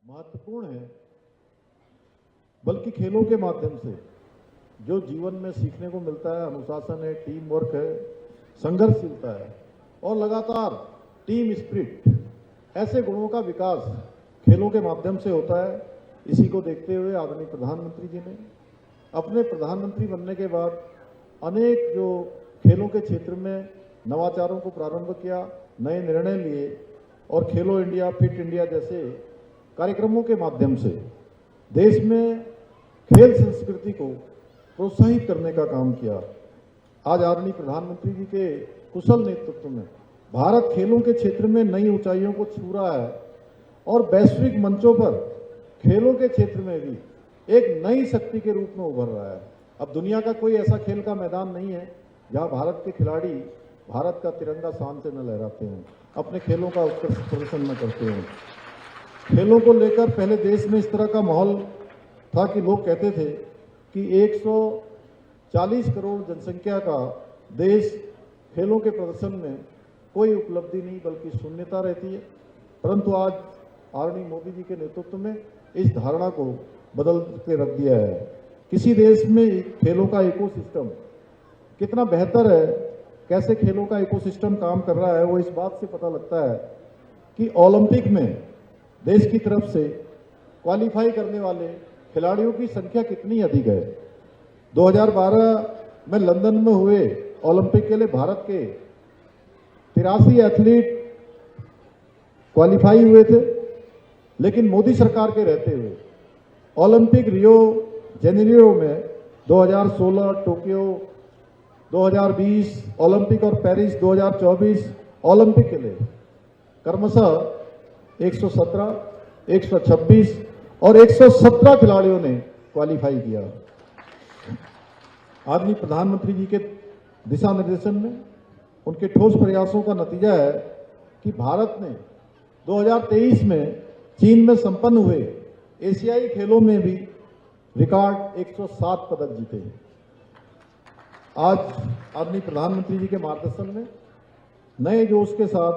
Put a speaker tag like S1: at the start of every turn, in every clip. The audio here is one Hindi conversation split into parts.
S1: महत्वपूर्ण है, बल्कि खेलों के माध्यम से जो जीवन में सीखने को मिलता है, अनुशासन है, टीम वर्क है, संघर्षशीलता है और लगातार टीम स्पिरिट, ऐसे गुणों का विकास खेलों के माध्यम से होता है। इसी को देखते हुए आदरणीय प्रधानमंत्री जी ने अपने प्रधानमंत्री बनने के बाद अनेक जो खेलों के क्षेत्र में नवाचारों को प्रारंभ किया, नए निर्णय लिए और खेलो इंडिया, फिट इंडिया जैसे कार्यक्रमों के माध्यम से देश में खेल संस्कृति को प्रोत्साहित करने का काम किया। आज आदरणीय प्रधानमंत्री जी के कुशल नेतृत्व में भारत खेलों के क्षेत्र में नई ऊंचाइयों को छू रहा है और वैश्विक मंचों पर खेलों के क्षेत्र में भी एक नई शक्ति के रूप में उभर रहा है। अब दुनिया का कोई ऐसा खेल का मैदान नहीं है जहां भारत के खिलाड़ी भारत का तिरंगा शान से न लहराते हैं, अपने खेलों का उत्कृष्ट प्रदर्शन न करते हैं। खेलों को लेकर पहले देश में इस तरह का माहौल था कि लोग कहते थे कि 140 करोड़ जनसंख्या का देश, खेलों के प्रदर्शन में कोई उपलब्धि नहीं बल्कि शून्यता रहती है। परंतु आज आदरणीय मोदी जी के नेतृत्व में इस धारणा को बदल के रख दिया है। किसी देश में खेलों का इकोसिस्टम कितना बेहतर है, कैसे खेलों का इकोसिस्टम काम कर रहा है, वो इस बात से पता लगता है कि ओलंपिक में देश की तरफ से क्वालिफाई करने वाले खिलाड़ियों की संख्या कितनी अधिक है। 2012 में लंदन में हुए ओलंपिक के लिए भारत के 83 एथलीट क्वालिफाई हुए थे, लेकिन मोदी सरकार के रहते हुए ओलंपिक रियो जेनेरियो में 2016, टोक्यो 2020 ओलंपिक और पेरिस 2024 ओलंपिक के लिए क्रमशः 117, 126 और 117 खिलाड़ियों ने क्वालिफाई किया। आदरणीय प्रधानमंत्री जी के दिशा निर्देशन में, उनके ठोस प्रयासों का नतीजा है कि भारत ने 2023 में चीन में संपन्न हुए एशियाई खेलों में भी रिकॉर्ड 107 पदक जीते। आज आदरणीय प्रधानमंत्री जी के मार्गदर्शन में नए जोश के साथ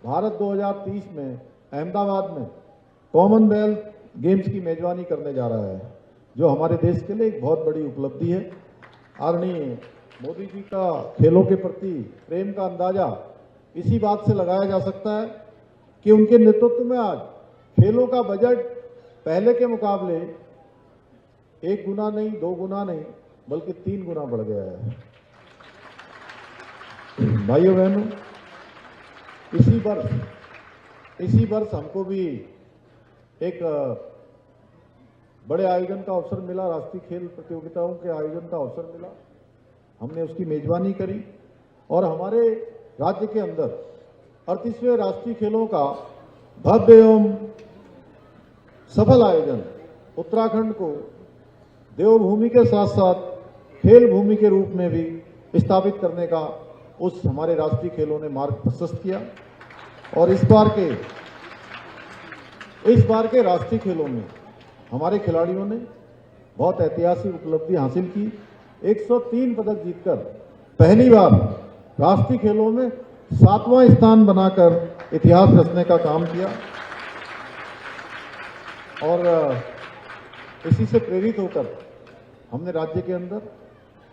S1: भारत 2030 में अहमदाबाद में कॉमनवेल्थ गेम्स की मेजबानी करने जा रहा है, जो हमारे देश के लिए एक बहुत बड़ी उपलब्धि है। आदरणीय मोदी जी का खेलों के प्रति प्रेम का अंदाजा इसी बात से लगाया जा सकता है कि उनके नेतृत्व में आज खेलों का बजट पहले के मुकाबले 1 गुना नहीं, 2 गुना नहीं, बल्कि 3 गुना बढ़ गया है। भाइयों बहनों, इसी वर्ष हमको भी एक बड़े आयोजन का अवसर मिला, राष्ट्रीय खेल प्रतियोगिताओं के आयोजन का अवसर मिला। हमने उसकी मेजबानी करी और हमारे राज्य के अंदर 38वें राष्ट्रीय खेलों का भव्य एवं सफल आयोजन उत्तराखंड को देवभूमि के साथ साथ खेल भूमि के रूप में भी स्थापित करने का उस हमारे राष्ट्रीय खेलों ने मार्ग प्रशस्त किया। और इस बार के राष्ट्रीय खेलों में हमारे खिलाड़ियों ने बहुत ऐतिहासिक उपलब्धि हासिल की। 103 पदक जीतकर पहली बार राष्ट्रीय खेलों में 7वां स्थान बनाकर इतिहास रचने का काम किया। और इसी से प्रेरित होकर हमने राज्य के अंदर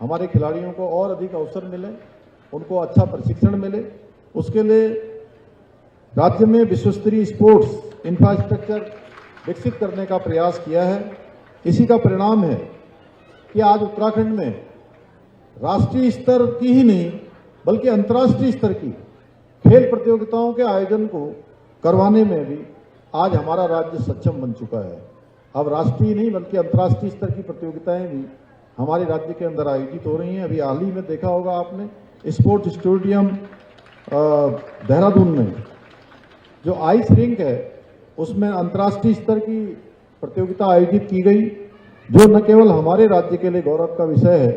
S1: हमारे खिलाड़ियों को और अधिक अवसर मिले, उनको अच्छा प्रशिक्षण मिले। उसके लिए राज्य में विश्वस्तरीय स्पोर्ट्स इंफ्रास्ट्रक्चर विकसित करने का प्रयास किया है। इसी का परिणाम है कि आज उत्तराखंड में राष्ट्रीय स्तर की ही नहीं बल्कि अंतर्राष्ट्रीय स्तर की खेल प्रतियोगिताओं के आयोजन को करवाने में भी आज हमारा राज्य सक्षम बन चुका है। अब राष्ट्रीय नहीं बल्कि अंतर्राष्ट्रीय स्तर की प्रतियोगिताएं भी हमारे राज्य के अंदर आयोजित हो रही हैं। अभी हाल ही में देखा होगा आपने स्पोर्ट्स स्टेडियम देहरादून में जो आइस रिंक है, उसमें अंतर्राष्ट्रीय स्तर की प्रतियोगिता आयोजित की गई, जो न केवल हमारे राज्य के लिए गौरव का विषय है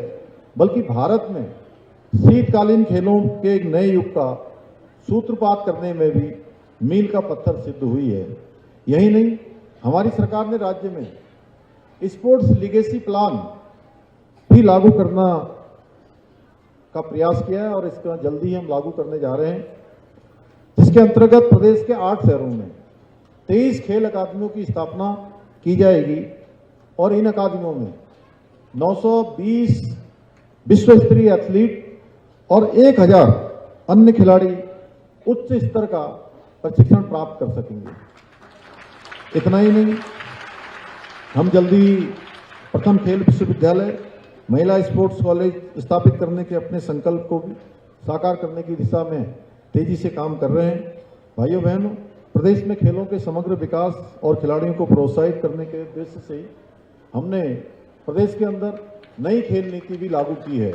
S1: बल्कि भारत में शीतकालीन खेलों के एक नए युग का सूत्रपात करने में भी मील का पत्थर सिद्ध हुई है। यही नहीं, हमारी सरकार ने राज्य में स्पोर्ट्स लीगेसी प्लान भी लागू करना का प्रयास किया है और इसका जल्दी हम लागू करने जा रहे हैं, जिसके अंतर्गत प्रदेश के 8 शहरों में 23 खेल अकादमियों की स्थापना की जाएगी और इन अकादमियों में 920 विश्व स्तरीय एथलीट और 1000 अन्य खिलाड़ी उच्च स्तर का प्रशिक्षण प्राप्त कर सकेंगे। इतना ही नहीं, हम जल्दी प्रथम खेल विश्वविद्यालय, महिला स्पोर्ट्स कॉलेज स्थापित करने के अपने संकल्प को भी साकार करने की दिशा में तेजी से काम कर रहे हैं। भाइयों बहनों, प्रदेश में खेलों के समग्र विकास और खिलाड़ियों को प्रोत्साहित करने के उद्देश्य से हमने प्रदेश के अंदर नई खेल नीति भी लागू की है।